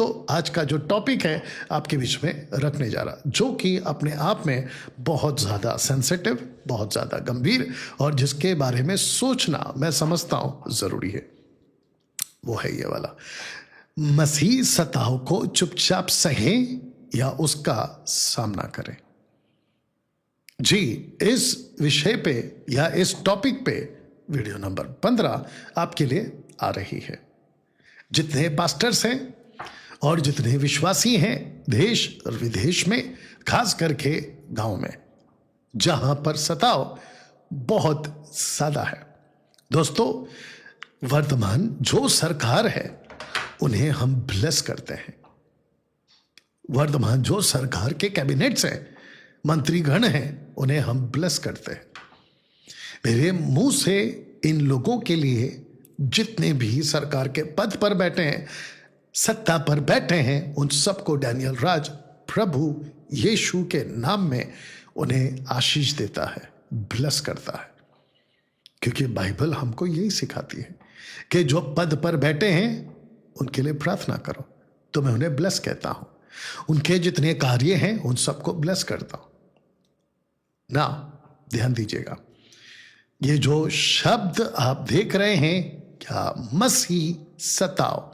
तो आज का जो टॉपिक है आपके बीच में रखने जा रहा, जो कि अपने आप में बहुत ज़्यादा सेंसिटिव, बहुत ज़्यादा गंभीर और जिसके बारे में सोचना मैं समझता हूँ ज़रूरी है, वो है ये वाला, मसीह सताव को चुपचाप सहें या उसका सामना करें। जी, इस विषय पे या इस टॉपिक पे वीडियो नंबर 15 आपके लिए आ रही है। जितने पास्टर्स हैं और जितने विश्वासी हैं देश और विदेश में, खास करके गांव में जहां पर सताव बहुत ज्यादा है। दोस्तों, वर्तमान जो सरकार है उन्हें हम ब्लेस करते हैं। वर्तमान जो सरकार के कैबिनेट्स हैं, मंत्रीगण हैं, उन्हें हम ब्लेस करते हैं। मेरे मुंह से इन लोगों के लिए, जितने भी सरकार के पद पर बैठे हैं, सत्ता पर बैठे हैं, उन सबको डैनियल राज प्रभु यीशु के नाम में उन्हें आशीष देता है, ब्लेस करता है। क्योंकि बाइबल हमको यही सिखाती है कि जो पद पर बैठे हैं उनके लिए प्रार्थना करो, तो मैं उन्हें ब्लेस कहता हूं। उनके जितने कार्य हैं उन सबको ब्लेस करता हूं ना। ध्यान दीजिएगा, ये जो शब्द आप देख रहे हैं, क्या मसीह सताव,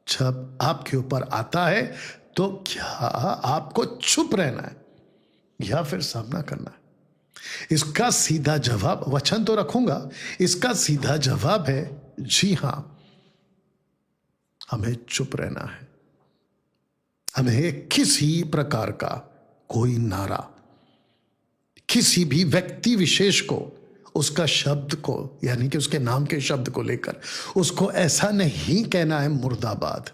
जब आपके ऊपर आता है तो क्या आपको चुप रहना है या फिर सामना करना है? इसका सीधा जवाब, वचन तो रखूंगा, इसका सीधा जवाब है जी हां, हमें चुप रहना है। हमें किसी प्रकार का कोई नारा, किसी भी व्यक्ति विशेष को, उसका शब्द को, यानी कि उसके नाम के शब्द को लेकर उसको ऐसा नहीं कहना है मुर्दाबाद,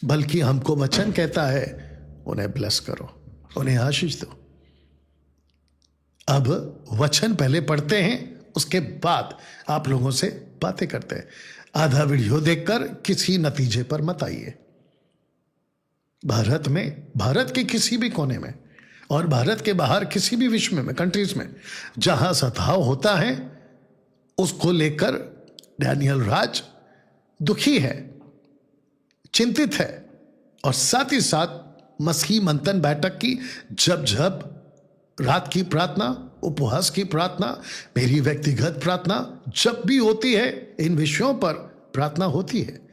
बल्कि हमको वचन कहता है उन्हें ब्लेस करो, उन्हें आशीष दो। अब वचन पहले पढ़ते हैं, उसके बाद आप लोगों से बातें करते हैं। आधा वीडियो देखकर किसी नतीजे पर मत आइए। भारत में, भारत के किसी भी कोने में और भारत के बाहर किसी भी विश्व में, कंट्रीज में जहां सताव होता है, उसको लेकर डैनियल राज दुखी है, चिंतित है, और साथ ही साथ मसीह मंथन बैठक की जब जब रात की प्रार्थना, उपवास की प्रार्थना, मेरी व्यक्तिगत प्रार्थना जब भी होती है, इन विषयों पर प्रार्थना होती है।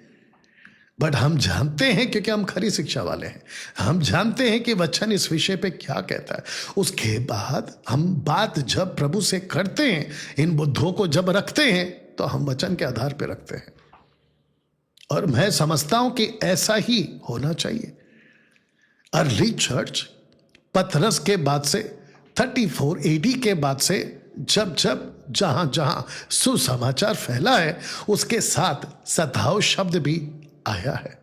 बट हम जानते हैं, क्योंकि हम खरी शिक्षा वाले हैं, हम जानते हैं कि वचन इस विषय पे क्या कहता है। उसके बाद हम बात जब प्रभु से करते हैं, इन बुद्धों को जब रखते हैं, तो हम वचन के आधार पे रखते हैं। और मैं समझता हूं कि ऐसा ही होना चाहिए। अर्ली चर्च पतरस के बाद से 34 AD के बाद से जब जब जहां जहां सुसमाचार फैला है, उसके साथ सताव शब्द भी आया है।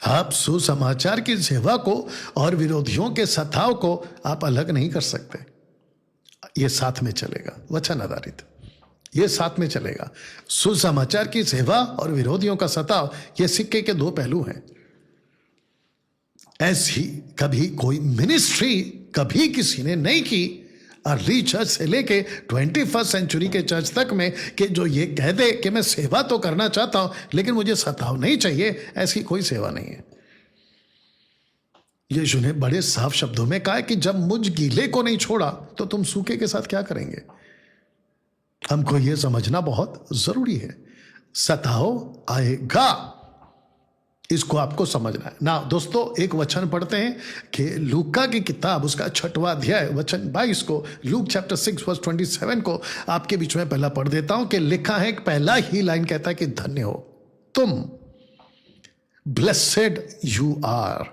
आप सुसमाचार की सेवा को और विरोधियों के सताव को आप अलग नहीं कर सकते। ये साथ में चलेगा, वचन आधारित, ये साथ में चलेगा। सुसमाचार की सेवा और विरोधियों का सताव, ये सिक्के के दो पहलू हैं। ऐसी कभी कोई मिनिस्ट्री कभी किसी ने नहीं की, अर्ली चर्च से लेके 21st सेंचुरी के चर्च तक में, कि जो ये कह दे कि मैं सेवा तो करना चाहता हूं लेकिन मुझे सताव नहीं चाहिए। ऐसी कोई सेवा नहीं है। यीशु ने बड़े साफ शब्दों में कहा कि जब मुझ गीले को नहीं छोड़ा तो तुम सूखे के साथ क्या करेंगे। हमको यह समझना बहुत जरूरी है। सताव आएगा, इसको आपको समझना है ना। दोस्तों, एक वचन पढ़ते हैं कि लूका की किताब, उसका 6वां अध्याय वचन 22 को, लूक चैप्टर 6 वर्स 27 को आपके बीच में पहला पढ़ देता हूं। कि लिखा है, पहला ही लाइन कहता है कि धन्य हो तुम, ब्लेसेड यू आर।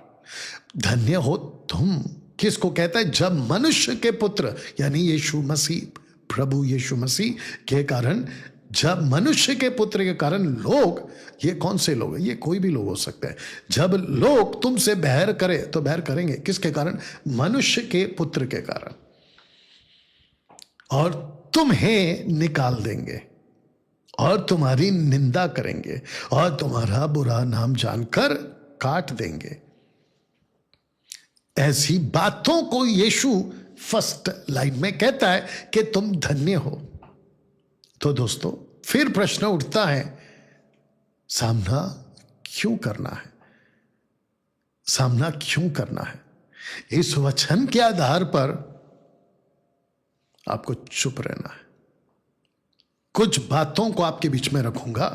धन्य हो तुम किसको कहता है? जब मनुष्य के पुत्र यानी यीशु मसीह, प्रभु यीशु मसीह के कारण, जब मनुष्य के पुत्र के कारण लोग, ये कौन से लोग हैं? ये कोई भी लोग हो सकते हैं। जब लोग तुमसे बैर करे तो बैर करेंगे किसके कारण? मनुष्य के पुत्र के कारण, और तुम्हें निकाल देंगे और तुम्हारी निंदा करेंगे और तुम्हारा बुरा नाम जानकर काट देंगे। ऐसी बातों को यीशु फर्स्ट लाइन में कहता है कि तुम धन्य हो। तो दोस्तों, फिर प्रश्न उठता है, सामना क्यों करना है? सामना क्यों करना है? इस वचन के आधार पर आपको चुप रहना है। कुछ बातों को आपके बीच में रखूंगा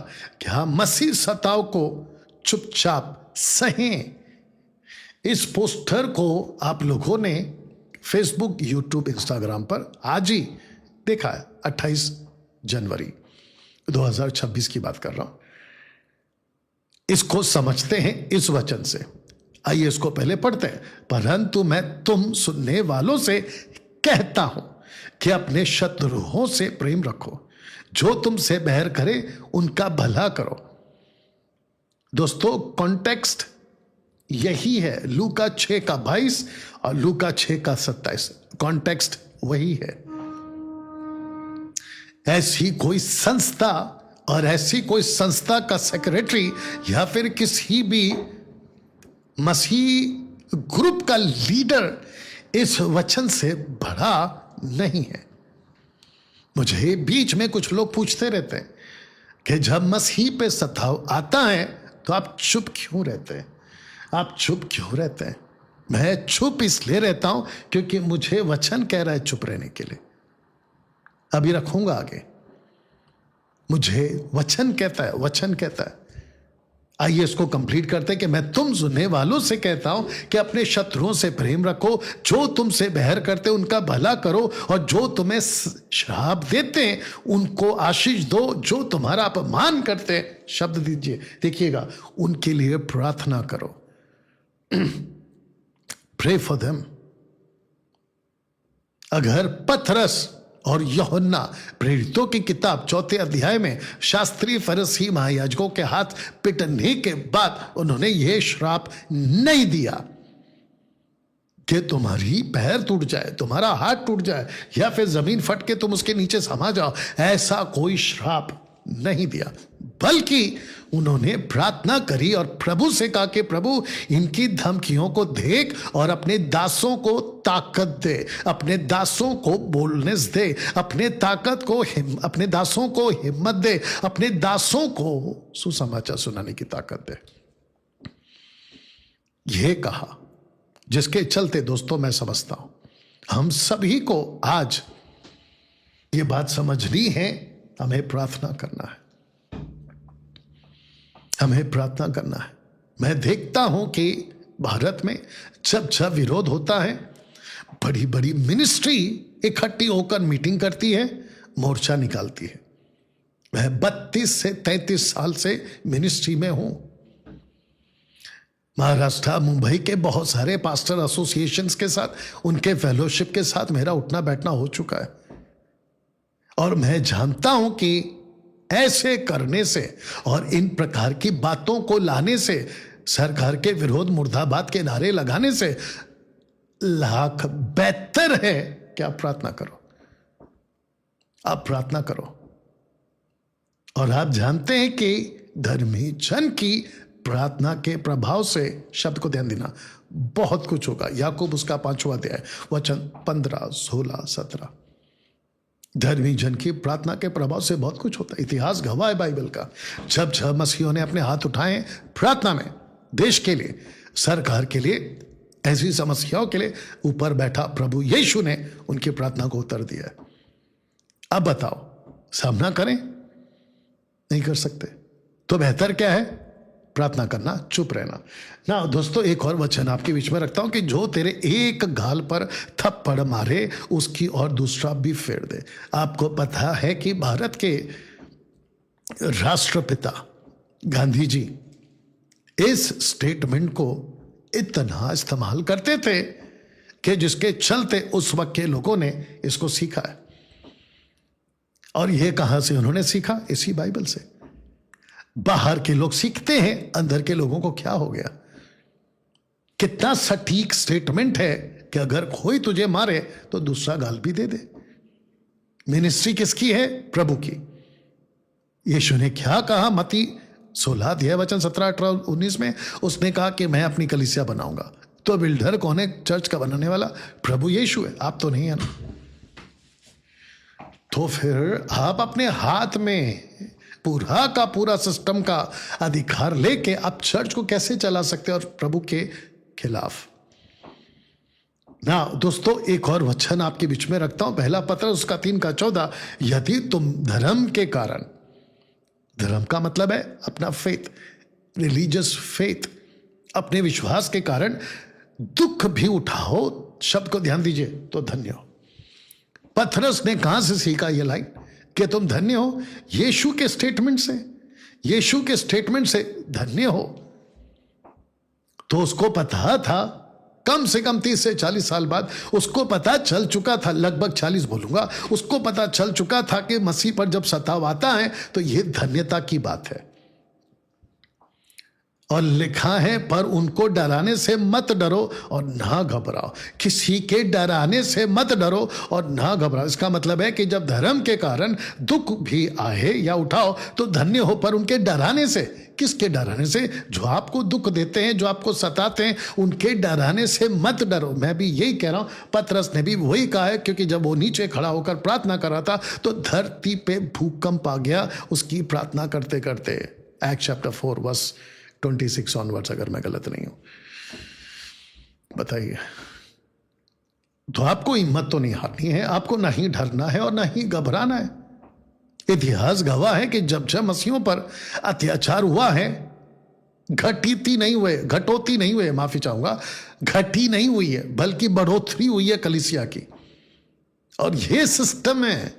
कि हाँ, मसीह सताव को चुपचाप सहें। इस पोस्टर को आप लोगों ने फेसबुक, यूट्यूब, इंस्टाग्राम पर आज ही देखा है। 28 जनवरी 2026 की बात कर रहा हूं। इसको समझते हैं इस वचन से। आइए इसको पहले पढ़ते हैं। परंतु मैं तुम सुनने वालों से कहता हूं कि अपने शत्रुओं से प्रेम रखो, जो तुमसे बैर करे उनका भला करो। दोस्तों, कॉन्टेक्स्ट यही है। लूका 6 का 22 और लूका 6 का 27, कॉन्टेक्स्ट वही है। ऐसी कोई संस्था और ऐसी कोई संस्था का सेक्रेटरी या फिर किसी भी मसीह ग्रुप का लीडर इस वचन से बड़ा नहीं है। मुझे बीच में कुछ लोग पूछते रहते हैं कि जब मसीह पे सताव आता है तो आप चुप क्यों रहते हैं? आप चुप क्यों रहते हैं? मैं चुप इसलिए रहता हूं क्योंकि मुझे वचन कह रहा है चुप रहने के लिए। अभी रखूंगा आगे। मुझे वचन कहता है, वचन कहता है। आइए इसको कंप्लीट करते हैं कि मैं तुम सुनने वालों से कहता हूं कि अपने शत्रुओं से प्रेम रखो, जो तुमसे बैर करते उनका भला करो, और जो तुम्हें श्राप देते हैं उनको आशीष दो, जो तुम्हारा अपमान करते हैं शब्द दीजिए, देखिएगा, उनके लिए प्रार्थना करो। Pray for them. अगर पतरस और यूहन्ना प्रेरितों की किताब 4 अध्याय में शास्त्री फरीसी महायाजकों के हाथ पिटने के बाद उन्होंने यह श्राप नहीं दिया कि तुम्हारी पैर टूट जाए, तुम्हारा हाथ टूट जाए, या फिर जमीन फट के तुम उसके नीचे समा जाओ, ऐसा कोई श्राप नहीं दिया, बल्कि उन्होंने प्रार्थना करी और प्रभु से कहा कि प्रभु, इनकी धमकियों को देख और अपने दासों को ताकत दे, अपने दासों को बोलने दे, अपने दासों को हिम्मत दे, अपने दासों को सुसमाचार सुनाने की ताकत दे। यह कहा, जिसके चलते दोस्तों मैं समझता हूं हम सभी को आज ये बात समझनी है, हमें प्रार्थना करना है, हमें प्रार्थना करना है। मैं देखता हूं कि भारत में जब जब विरोध होता है, बड़ी बड़ी मिनिस्ट्री इकट्ठी होकर मीटिंग करती है, मोर्चा निकालती है। मैं 32 से 33 साल से मिनिस्ट्री में हूं। महाराष्ट्र, मुंबई के बहुत सारे पास्टर एसोसिएशंस के साथ, उनके फेलोशिप के साथ मेरा उठना बैठना हो चुका है, और मैं जानता हूं कि ऐसे करने से और इन प्रकार की बातों को लाने से, सरकार के विरोध मुर्दाबाद के नारे लगाने से लाख बेहतर है कि आप प्रार्थना करो। आप प्रार्थना करो। और आप जानते हैं कि धर्मी जन की प्रार्थना के प्रभाव से, शब्द को ध्यान देना, बहुत कुछ होगा। याकूब उसका 5वां अध्याय वचन 15, 16, 17। धर्मी जन की प्रार्थना के प्रभाव से बहुत कुछ होता है। इतिहास गवाह है बाइबल का। जब जब मसीहों ने अपने हाथ उठाए प्रार्थना में, देश के लिए, सरकार के लिए, ऐसी समस्याओं के लिए, ऊपर बैठा प्रभु यीशु ने उनकी प्रार्थना को उत्तर दिया है। अब बताओ, सामना करें? नहीं कर सकते। तो बेहतर क्या है? प्रार्थना करना, चुप रहना ना। दोस्तों, एक और वचन आपके बीच में रखता हूं कि जो तेरे एक गाल पर थप्पड़ मारे उसकी और दूसरा भी फेर दे। आपको पता है कि भारत के राष्ट्रपिता गांधी जी इस स्टेटमेंट को इतना इस्तेमाल करते थे कि जिसके चलते उस वक्त के लोगों ने इसको सीखा है। और यह कहां से उन्होंने सीखा? इसी बाइबल से। बाहर के लोग सीखते हैं, अंदर के लोगों को क्या हो गया? कितना सटीक स्टेटमेंट है कि अगर कोई तुझे मारे तो दूसरा गाल भी दे दे। मिनिस्ट्री किसकी है? प्रभु की। यीशु ने क्या कहा? मत्ती 16 अध्याय वचन 17, 18, 19 में उसने कहा कि मैं अपनी कलीसिया बनाऊंगा। तो बिल्डर कौन है चर्च का बनाने वाला? प्रभु यीशु है। आप तो नहीं है ना। तो फिर आप अपने हाथ में पूरा का पूरा सिस्टम का अधिकार लेके आप चर्च को कैसे चला सकते हैं और प्रभु के खिलाफ। ना दोस्तों, एक और वचन आपके बीच में रखता हूं, पहला पत्र उसका 3:14, यदि तुम धर्म के कारण, धर्म का मतलब है अपना फेथ, रिलीजियस फेथ, अपने विश्वास के कारण दुख भी उठाओ, शब्द को ध्यान दीजिए, तो धन्य हो। पतरस ने कहां से सीखा यह लाइन कि तुम धन्य हो? यीशु के स्टेटमेंट से, यीशु के स्टेटमेंट से धन्य हो। तो उसको पता था, कम से कम 30 से 40 साल बाद उसको पता चल चुका था, लगभग 40 बोलूंगा, उसको पता चल चुका था कि मसीह पर जब सताव आता है तो यह धन्यता की बात है। और लिखा है, पर उनको डराने से मत डरो और ना घबराओ। किसी के डराने से मत डरो और ना घबराओ। इसका मतलब है कि जब धर्म के कारण दुख भी आए या उठाओ तो धन्य हो, पर उनके डराने से, किसके डराने से? जो आपको दुख देते हैं, जो आपको सताते हैं, उनके डराने से मत डरो। मैं भी यही कह रहा हूं, पतरस ने भी वही कहा है, क्योंकि जब वो नीचे खड़ा होकर प्रार्थना कर रहा था तो धरती पे भूकंप आ गया उसकी प्रार्थना करते करते। एक्ट चैप्टर 4 वर्स 26 ऑनवर्ड्स, अगर मैं गलत नहीं हूं। बताइए, तो आपको हिम्मत तो नहीं हारनी है, आपको ना ही डरना है और ना ही घबराना है। इतिहास गवाह है कि जब जब मसीहों पर अत्याचार हुआ है, घटी नहीं हुए, माफी चाहूंगा, घटी नहीं हुई है, बल्कि बढ़ोतरी हुई है कलीसिया की। और यह सिस्टम है,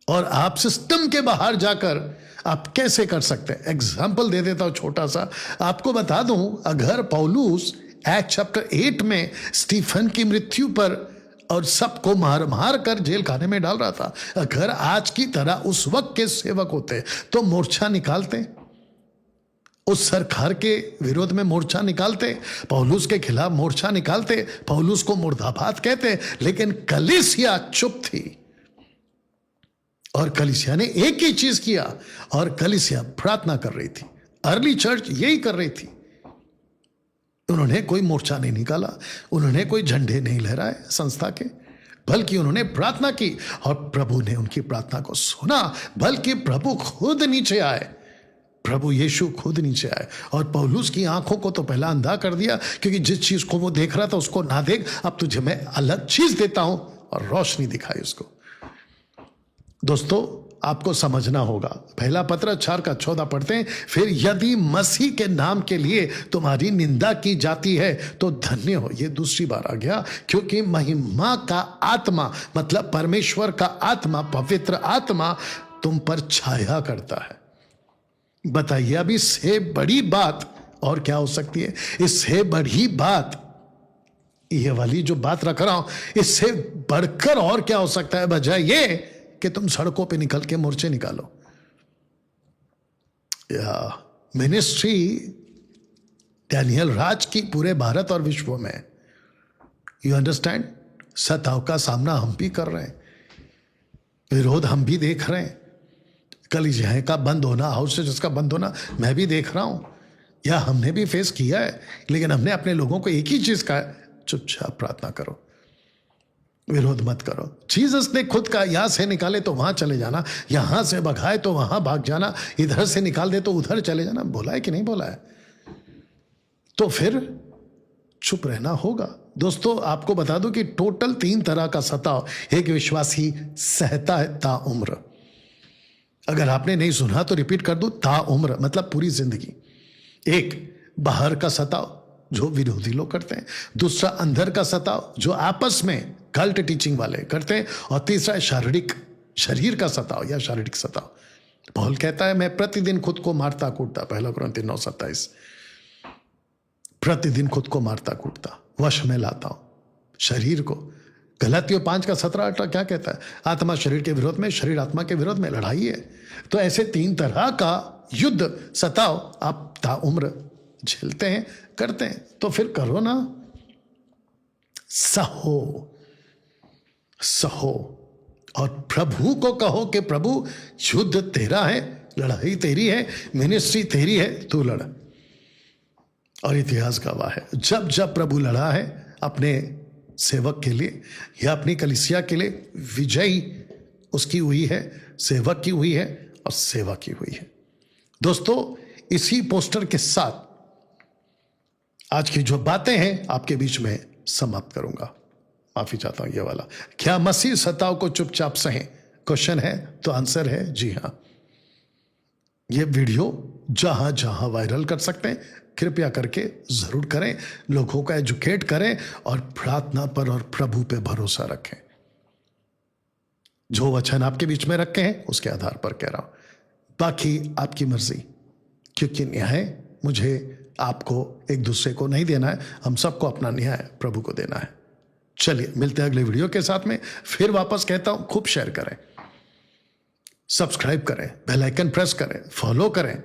और आप सिस्टम के बाहर जाकर आप कैसे कर सकते हैं? एग्जाम्पल दे देता हूं छोटा सा, आपको बता दूं, अगर पौलुस एक्ट चैप्टर 8 में स्टीफन की मृत्यु पर और सबको मार मार कर जेल खाने में डाल रहा था, अगर आज की तरह उस वक्त के सेवक होते तो मोर्चा निकालते, उस सरकार के विरोध में मोर्चा निकालते, पौलुस के खिलाफ मोर्चा निकालते, पौलुस को मुर्दाबाद कहते। लेकिन कलीसिया चुप थी, और कलीसिया ने एक ही चीज किया, और कलीसिया प्रार्थना कर रही थी। अर्ली चर्च यही कर रही थी। उन्होंने कोई मोर्चा नहीं निकाला, उन्होंने कोई झंडे नहीं लहराए संस्था के, बल्कि उन्होंने प्रार्थना की, और प्रभु ने उनकी प्रार्थना को सुना। बल्कि प्रभु खुद नीचे आए, प्रभु यीशु खुद नीचे आए, और पौलुस की आंखों को तो पहला अंधा कर दिया, क्योंकि जिस चीज को वो देख रहा था उसको ना देख, अब तुझे मैं अलग चीज देता हूं, और रोशनी दिखाई उसको। दोस्तों, आपको समझना होगा, पहला पत्र 4:14 पढ़ते हैं, फिर यदि मसीह के नाम के लिए तुम्हारी निंदा की जाती है तो धन्य हो। यह दूसरी बार आ गया, क्योंकि महिमा का आत्मा, मतलब परमेश्वर का आत्मा, पवित्र आत्मा तुम पर छाया करता है। बताइए, अब इससे बड़ी बात और क्या हो सकती है? इससे बड़ी बात, ये वाली जो बात रख रहा हूं, इससे बढ़कर और क्या हो सकता है, बजाय ये कि तुम सड़कों पे निकल के मोर्चे निकालो। या मिनिस्ट्री डैनियल राज की पूरे भारत और विश्व में, यू अंडरस्टैंड, सताव का सामना हम भी कर रहे हैं, विरोध हम भी देख रहे हैं, कलीसिया का बंद होना, हाउसेज का बंद होना मैं भी देख रहा हूं, या हमने भी फेस किया है। लेकिन हमने अपने लोगों को एक ही चीज कहा, चुपचाप प्रार्थना करो, विरोध मत करो। जीसस ने खुद कहा, यहां से निकाले तो वहां चले जाना, यहां से भगाए तो वहां भाग जाना, इधर से निकाल दे तो उधर चले जाना। बोला है कि नहीं बोला है? तो फिर चुप रहना होगा। दोस्तों, आपको बता दूं कि टोटल 3 तरह का सताव एक विश्वासी सहता है ताउम्र। अगर आपने नहीं सुना तो रिपीट कर दूं, ताउम्र मतलब पूरी जिंदगी। एक बाहर का सताव जो विरोधी लोग करते हैं, दूसरा अंदर का सताव जो आपस में कल्ट टीचिंग वाले करते हैं, और तीसरा शारीरिक, शरीर का सताव या शारीरिक सताव। पौल कहता है, मैं प्रतिदिन खुद को मारता कूटता, 1 कुरिन्थियों 9:27, प्रतिदिन खुद को मारता कूटता, वश में लाता हूं शरीर को। गलातियों 5:17-18 क्या कहता है? आत्मा शरीर के विरोध में, शरीर आत्मा के विरोध में लड़ाई है। तो ऐसे 3 तरह का युद्ध, सताव आप ताउम्र झेलते हैं, करते हैं। तो फिर करो ना, सहो सहो, और प्रभु को कहो कि प्रभु, युद्ध तेरा है, लड़ाई तेरी है, मिनिस्ट्री तेरी है, तू लड़। और इतिहास गवाह है, जब जब प्रभु लड़ा है अपने सेवक के लिए या अपनी कलीसिया के लिए, विजयी उसकी हुई है, सेवक की हुई है, और सेवा की हुई है। दोस्तों, इसी पोस्टर के साथ आज की जो बातें हैं आपके बीच में समाप्त करूंगा। माफी चाहता हूं ये वाला। क्या मसीह सताव को चुपचाप सहें? क्वेश्चन है तो आंसर है जी हां। ये वीडियो जहां जहां वायरल कर सकते हैं कृपया करके जरूर करें, लोगों को एजुकेट करें और प्रार्थना पर और प्रभु पे भरोसा रखें। जो वचन आपके बीच में रखे हैं उसके आधार पर कह रहा हूं, बाकी आपकी मर्जी, क्योंकि न्याय मुझे आपको एक दूसरे को नहीं देना है, हम सबको अपना न्याय प्रभु को देना है। चलिए मिलते हैं अगले वीडियो के साथ में। फिर वापस कहता हूं, खूब शेयर करें, सब्सक्राइब करें, बेल आइकन प्रेस करें, फॉलो करें।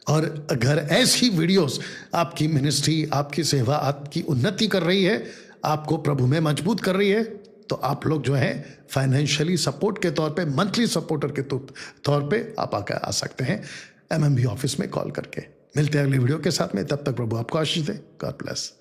और अगर ऐसी वीडियोस आपकी मिनिस्ट्री, आपकी सेवा, आपकी उन्नति कर रही है, आपको प्रभु में मजबूत कर रही है, तो आप लोग जो है फाइनेंशियली सपोर्ट के तौर पे, मंथली सपोर्टर के तौर पे आप आकर आ सकते हैं MMB ऑफिस में कॉल करके। मिलते हैं अगले वीडियो के साथ में, तब तक प्रभु आपको आशीष दे। God bless.